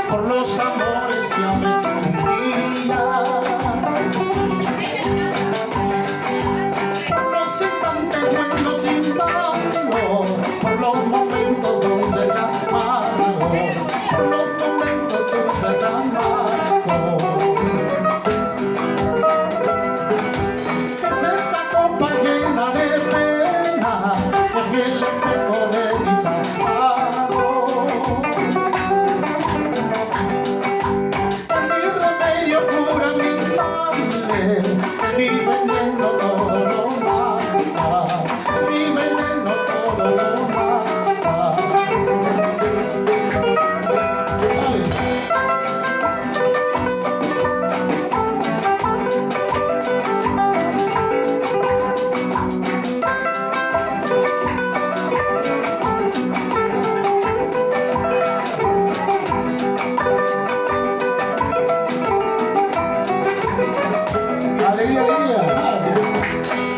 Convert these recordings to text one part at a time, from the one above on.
Por los amores que amé un día, por los instantes buenos y malos, por los momentos dulces y amargos, por los momentos dulces y amargos. Es esta copa llena de pena, el fiel espejo de mi pasado. Mi veneno todo lo mata, mi veneno todo lo mata.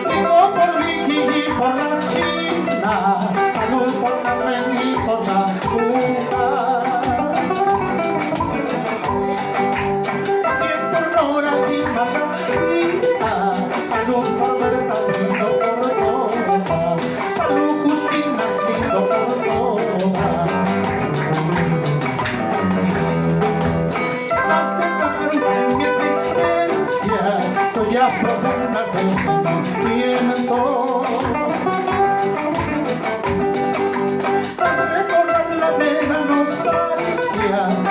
Digo por Vicky y por la China, salud por Carmen y por la Cuba, también por Nora y Margarita, salud por Bernardino por todas, salud Justina Esquito por todas. Las dejaron en mi existencia, ya profunda de sentimiento, para recordar la de la nostalgia.